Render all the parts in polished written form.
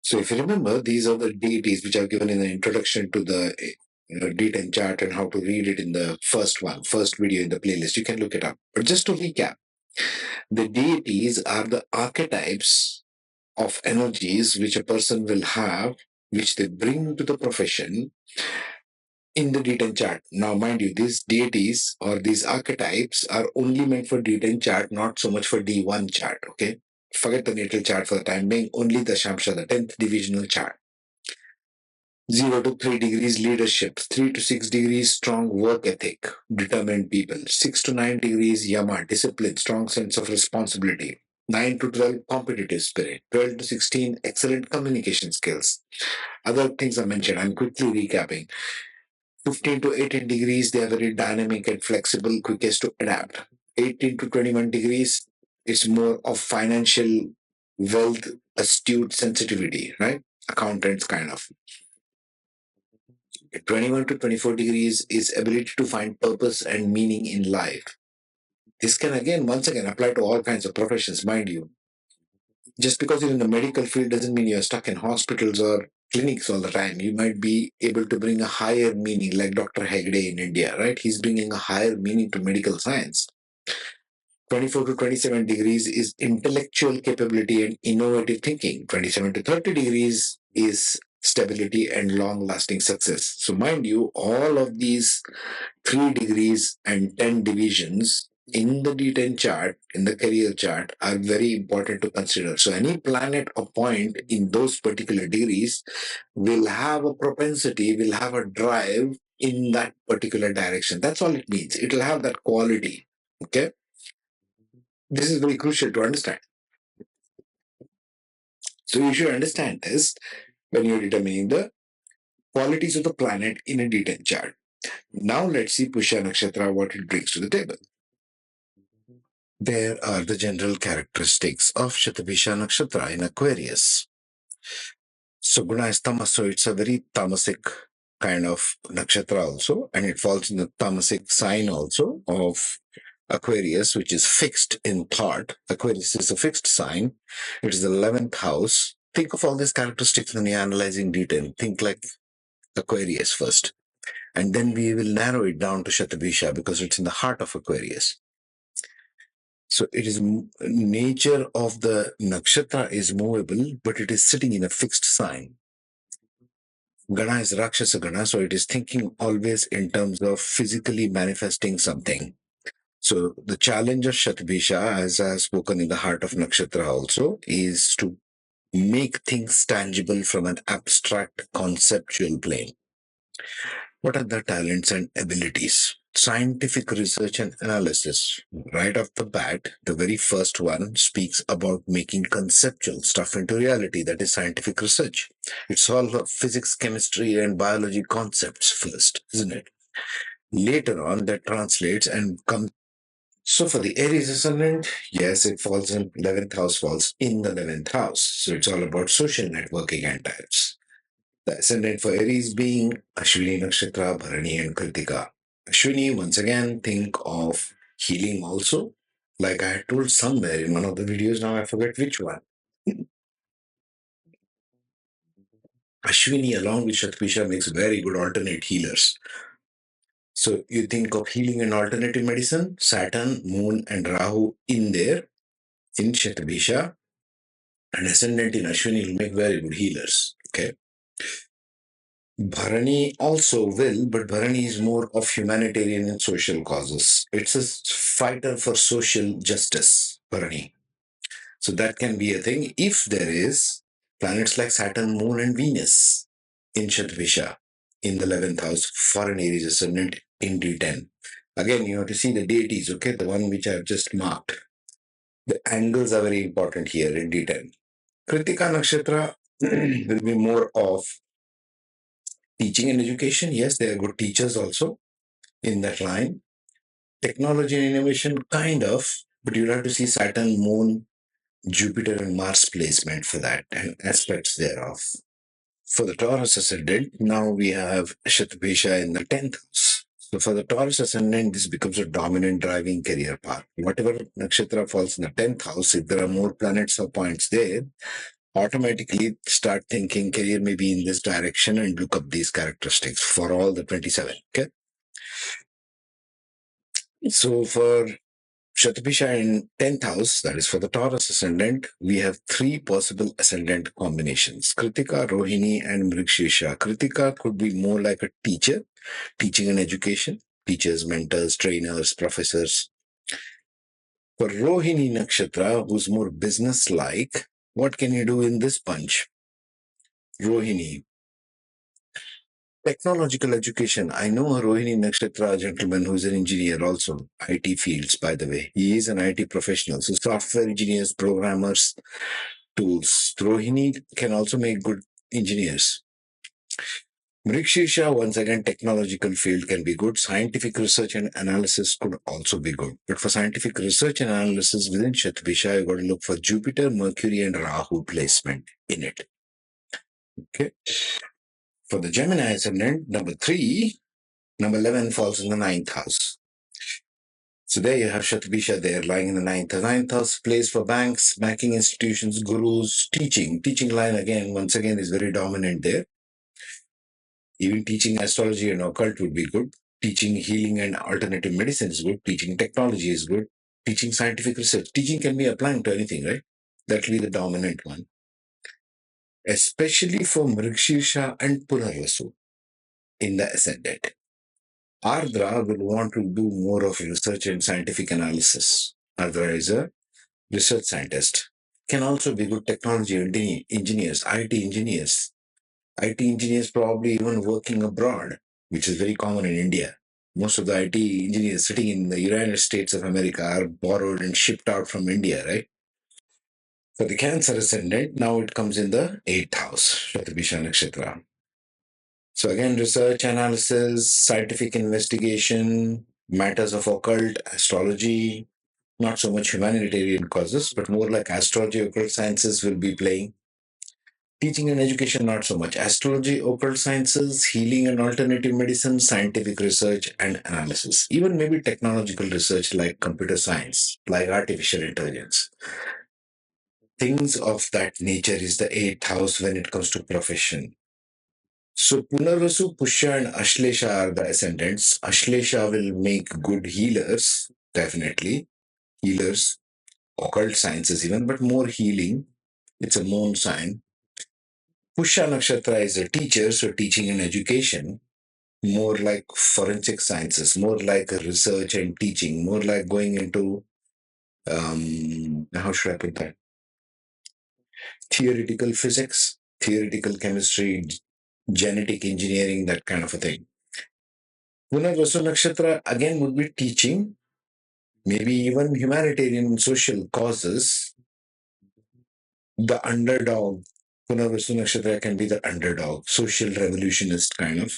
So if you remember, these are the deities which I've given in the introduction to the D10 chart and how to read it in the first video in the playlist. You can look it up. But just to recap, the deities are the archetypes of energies which a person will have, which they bring to the profession in the D10 chart. Now, mind you, these deities or these archetypes are only meant for D10 chart, not so much for D1 chart. Okay, forget the natal chart for the time being. Only the Shamsha, the 10th divisional chart. 0 to 3 degrees leadership, 3 to 6 degrees strong work ethic, determined people, 6 to 9 degrees Yama, discipline, strong sense of responsibility, 9 to 12 competitive spirit, 12 to 16 excellent communication skills. Other things are mentioned. I'm quickly recapping. 15 to 18 degrees, they are very dynamic and flexible, quickest to adapt. 18 to 21 degrees, it's more of financial wealth, astute sensitivity, right? Accountants kind of. 21 to 24 degrees is ability to find purpose and meaning in life. This can once again apply to all kinds of professions, mind you. Just because you're in the medical field doesn't mean you're stuck in hospitals or clinics all the time. You might be able to bring a higher meaning, like Dr. Hegde in India, right? He's bringing a higher meaning to medical science. 24 to 27 degrees is intellectual capability and innovative thinking. 27 to 30 degrees is stability and long lasting success. So, mind you, all of these 3 degrees and 10 divisions in the D10 chart, in the career chart, are very important to consider. So, any planet or point in those particular degrees will have a propensity, will have a drive in that particular direction. That's all it means. It will have that quality. Okay. This is very crucial to understand. So, you should understand this when you're determining the qualities of the planet in a D10 chart. Now, let's see Pusha Nakshatra, what it brings to the table. There are the general characteristics of Shatabhisha Nakshatra in Aquarius. So Guna is tamas, so it's a very tamasic kind of nakshatra also, and it falls in the tamasic sign also of Aquarius, which is fixed in thought. Aquarius is a fixed sign. It is the 11th house. Think of all these characteristics when you're analyzing detail. Think like Aquarius first. And then we will narrow it down to Shatabhisha because it's in the heart of Aquarius. So it is nature of the nakshatra is movable, but it is sitting in a fixed sign. Gana is Rakshasa Gana, so it is thinking always in terms of physically manifesting something. So the challenge of Shatabhisha, as I have spoken in the heart of nakshatra also, is to make things tangible from an abstract conceptual plane. What are the talents and abilities? Scientific research and analysis. Right off the bat, the very first one speaks about making conceptual stuff into reality. That is scientific research. It's all about physics, chemistry, and biology concepts first, isn't it? Later on, that translates and comes. So for the Aries ascendant, yes, it falls in 11th house, falls in the 11th house. So it's all about social networking and types. The ascendant for Aries being Ashwini Nakshatra, Bharani, and Kritika. Ashwini, once again, think of healing also. Like I had told somewhere in one of the videos, now I forget which one. Ashwini, along with Shatpisha, makes very good alternate healers. So you think of healing and alternative medicine, Saturn, Moon, and Rahu in there, in Shatabhisha, and ascendant in Ashwini will make very good healers. Okay. Bharani also will, but Bharani is more of humanitarian and social causes. It's a fighter for social justice, Bharani. So that can be a thing if there is planets like Saturn, Moon, and Venus in Shatabhisha in the 11th house for an Aries ascendant in D10. Again, you have to see the deities, okay? The one which I've just marked. The angles are very important here in D10. Kritika Nakshatra will be more of teaching and education. Yes, they are good teachers also in that line. Technology and innovation, kind of, but you'll have to see Saturn, Moon, Jupiter, and Mars placement for that and aspects thereof. For the Taurus ascendant, now we have Shatabhisha in the 10th house. So for the Taurus ascendant, this becomes a dominant driving career path. Whatever nakshatra falls in the 10th house, if there are more planets or points there, automatically start thinking career may be in this direction and look up these characteristics for all the 27. Okay. So for Shatabhisha in 10th house, that is for the Taurus ascendant, we have three possible ascendant combinations: Kritika, Rohini, and Mrikshisha. Kritika could be more like a teacher, teaching and education, teachers, mentors, trainers, professors. For Rohini Nakshatra, who's more business like, what can you do in this bunch? Rohini, technological education. I know a Rohini Nakshatra gentleman who's an engineer also, IT fields, by the way. He is an IT professional. So software engineers, programmers, tools. Rohini can also make good engineers. Mrikshisha, once again, technological field can be good. Scientific research and analysis could also be good. But for scientific research and analysis within Shatabhisha, you've got to look for Jupiter, Mercury, and Rahu placement in it. Okay. For the Gemini ascendant, number 3, number 11 falls in the 9th house. So there you have Shatabhisha there lying in the 9th. The 9th house place for banks, banking institutions, gurus, teaching. Teaching line again, once again, is very dominant there. Even teaching astrology and occult would be good. Teaching healing and alternative medicine is good. Teaching technology is good. Teaching scientific research. Teaching can be applying to anything, right? That will be the dominant one. Especially for Mrikshisha and Punarvasu in the ascendant. Ardra will want to do more of research and scientific analysis. Ardra is a research scientist. Can also be good technology engineers, IT engineers. IT engineers probably even working abroad, which is very common in India. Most of the IT engineers sitting in the United States of America are borrowed and shipped out from India, right? For the Cancer ascendant, now it comes in the 8th house, Shatabhisha Nakshatra. So again, research, analysis, scientific investigation, matters of occult, astrology, not so much humanitarian causes, but more like astrology, occult sciences will be playing. Teaching and education, not so much. Astrology, occult sciences, healing and alternative medicine, scientific research and analysis. Even maybe technological research like computer science, like artificial intelligence. Things of that nature is the 8th house when it comes to profession. So Punarvasu, Pushya, and Ashlesha are the ascendants. Ashlesha will make good healers, definitely. Healers, occult sciences even, but more healing. It's a moon sign. Pushya Nakshatra is a teacher, so teaching and education, more like forensic sciences, more like research and teaching, more like going into, how should I put that? Theoretical physics, theoretical chemistry, genetic engineering, that kind of a thing. Punarvasu Nakshatra again would be teaching, maybe even humanitarian and social causes. The underdog, Punarvasu Nakshatra can be the underdog, social revolutionist kind of.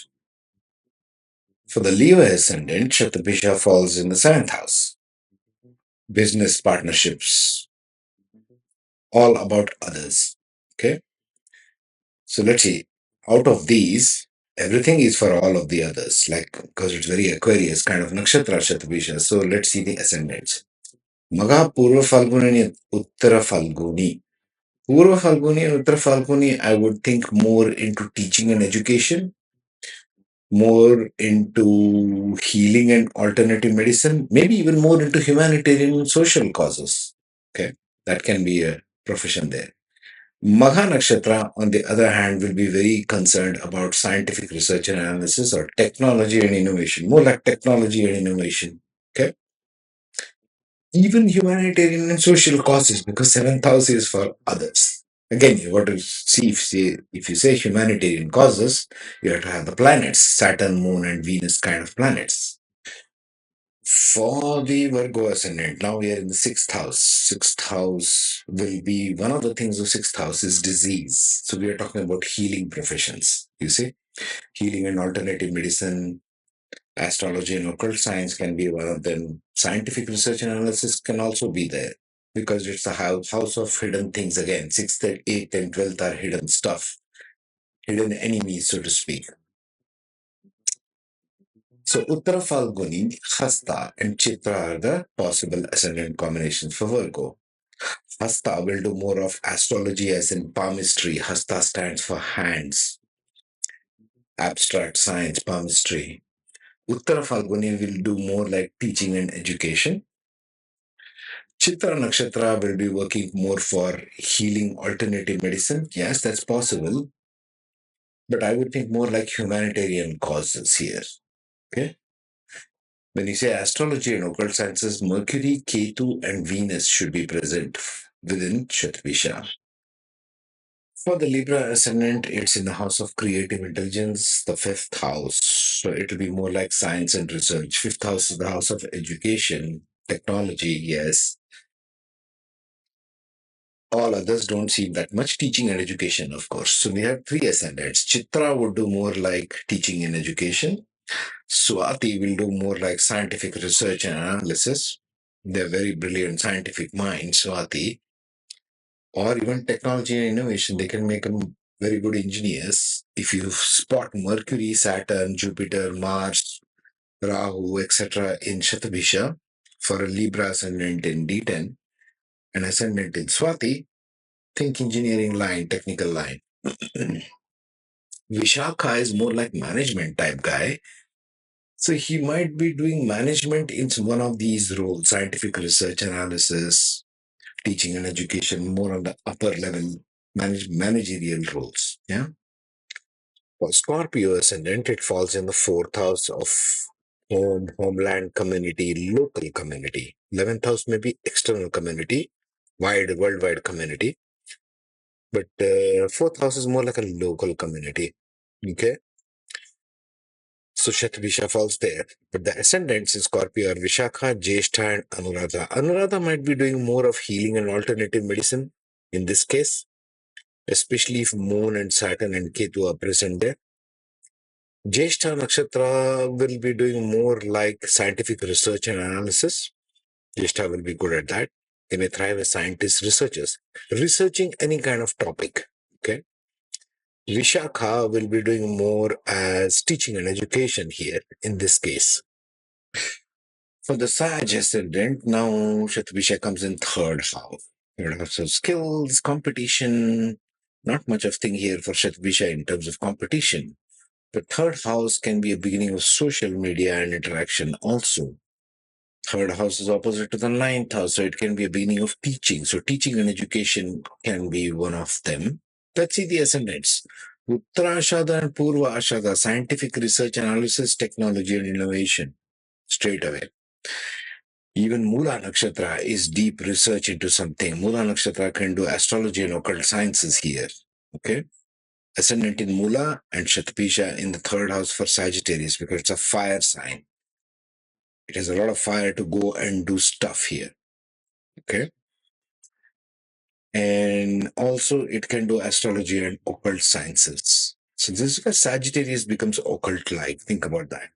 For the Leo ascendant, Shatabhisha falls in the 7th house. Business partnerships, all about others. Okay. So let's see. Out of these, everything is for all of the others, like because it's very Aquarius kind of nakshatra Shatabhisha. So let's see the ascendants. Maga Purva Falguni and Uttara Falguni. Purva Falguni and Uttara Falguni, I would think more into teaching and education, more into healing and alternative medicine, maybe even more into humanitarian and social causes. Okay, that can be a profession there. Magha Nakshatra, on the other hand, will be very concerned about scientific research and analysis or technology and innovation, more like technology and innovation. Okay, even humanitarian and social causes, because 7th house is for others. Again, you got to see if you say humanitarian causes, you have to have the planets, Saturn, Moon, and Venus kind of planets. For the Virgo ascendant, now we are in the 6th house. 6th house will be one of the things of 6th house is disease. So we are talking about healing professions. You see, healing and alternative medicine, astrology and occult science can be one of them. Scientific research and analysis can also be there because it's the house of hidden things again. 6th, 8th, and 12th are hidden stuff, hidden enemies, so to speak. So Uttara Falguni, Hasta, and Chitra are the possible ascendant combinations for Virgo. Hasta will do more of astrology as in palmistry. Hasta stands for hands, abstract science, palmistry. Uttara Falguni will do more like teaching and education. Chitra Nakshatra will be working more for healing alternative medicine. Yes, that's possible. But I would think more like humanitarian causes here. Okay. When you say astrology and occult sciences, Mercury, Ketu, and Venus should be present within Shatabhisha. For the Libra ascendant, it's in the house of creative intelligence, the fifth house. So it'll be more like science and research. Fifth house is the house of education, technology, yes. All others don't see that much teaching and education, of course. So we have three ascendants. Chitra would do more like teaching and education. Swati will do more like scientific research and analysis. They're very brilliant scientific minds, Swati. Or even technology and innovation. They can make them very good engineers. If you spot Mercury, Saturn, Jupiter, Mars, Rahu, etc. in Shatabhisha for a Libra ascendant in D10, an ascendant in Swati, think engineering line, technical line. Vishakha is more like management type guy. So he might be doing management in one of these roles, scientific research analysis, teaching and education, more on the upper level managerial roles. Yeah. For Scorpio ascendant, it falls in the fourth house of home, homeland, community, local community. 11th house may be external community, worldwide community. But fourth house is more like a local community. Okay. So Shatabhisha falls there. But the ascendants in Scorpio are Vishakha, Jyeshtha, and Anuradha. Anuradha might be doing more of healing and alternative medicine in this case, especially if Moon and Saturn and Ketu are present there. Jyeshtha Nakshatra will be doing more like scientific research and analysis. Jyeshtha will be good at that. They may thrive as scientists, researchers, researching any kind of topic. Okay. Vishakha will be doing more as teaching and education here in this case. For the Sag ascendant, now Shatabhisha comes in third house. Third house of skills, competition. Not much of thing here for Shatabhisha in terms of competition. The third house can be a beginning of social media and interaction also. Third house is opposite to the ninth house, so it can be a beginning of teaching. So teaching and education can be one of them. Let's see the ascendants. Uttarashada and Purva Ashada, scientific research, analysis, technology, and innovation. Straight away. Even Mula Nakshatra is deep research into something. Mula Nakshatra can do astrology and occult sciences here. Okay. Ascendant in Mula and Shatabhisha in the third house for Sagittarius because it's a fire sign. It has a lot of fire to go and do stuff here. Okay. And also it can do astrology and occult sciences. So this is where Sagittarius becomes occult-like. Think about that.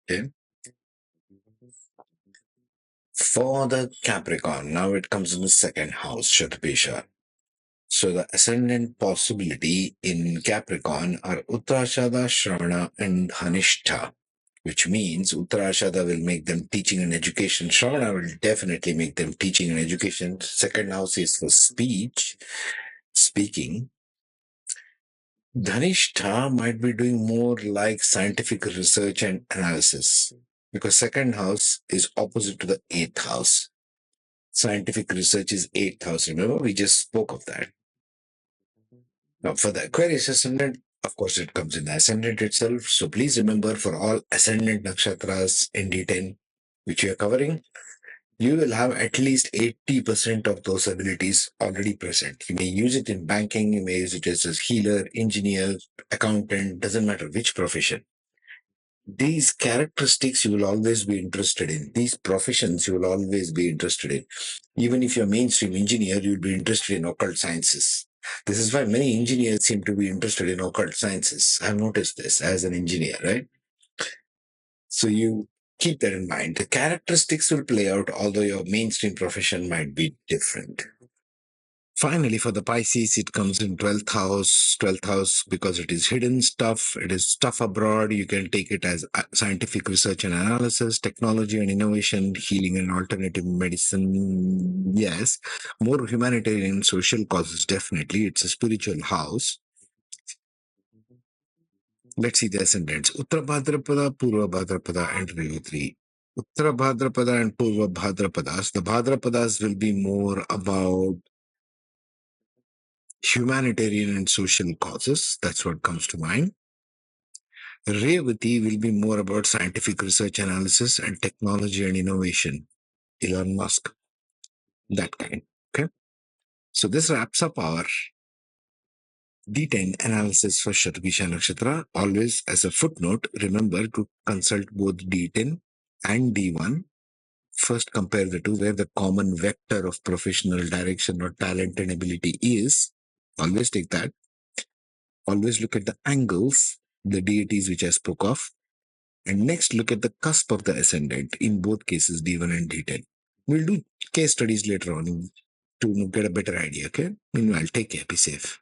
Okay. For the Capricorn, now it comes in the second house, Shatabhisha. So the ascendant possibility in Capricorn are Uttarashada, Shravana, and Hanishtha, which means Uttarashada will make them teaching and education. Shravana will definitely make them teaching and education. Second house is for speaking. Dhanishtha might be doing more like scientific research and analysis because second house is opposite to the eighth house. Scientific research is eighth house. Remember, we just spoke of that. Now, for the Aquarius ascendant, of course, it comes in the ascendant itself. So please remember for all ascendant nakshatras in D10, which you are covering, you will have at least 80% of those abilities already present. You may use it in banking, you may use it as a healer, engineer, accountant, doesn't matter which profession. These characteristics you will always be interested in. These professions you will always be interested in. Even if you're a mainstream engineer, you'll be interested in occult sciences. This is why many engineers seem to be interested in occult sciences. I've noticed this as an engineer, right? So you keep that in mind. The characteristics will play out, although your mainstream profession might be different. Finally, for the Pisces, it comes in 12th house. 12th house because it is hidden stuff. It is stuff abroad. You can take it as scientific research and analysis, technology and innovation, healing and alternative medicine. Yes. More humanitarian social causes, definitely. It's a spiritual house. Let's see the ascendants. Uttara Bhadrapada, Purva Bhadrapada, and Revati. Uttara Bhadrapada and Purva Bhadrapadas. The Bhadrapadas will be more about humanitarian and social causes. That's what comes to mind. Revati will be more about scientific research analysis and technology and innovation. Elon Musk, that kind. Okay. So this wraps up our D10 analysis for Shatabhisha Nakshatra. Always as a footnote, remember to consult both D10 and D1. First compare the two where the common vector of professional direction or talent and ability is. Always take that. Always look at the angles, the deities which I spoke of. And next, look at the cusp of the ascendant, in both cases, D1 and D10. We'll do case studies later on to get a better idea, okay? Meanwhile, take care, be safe.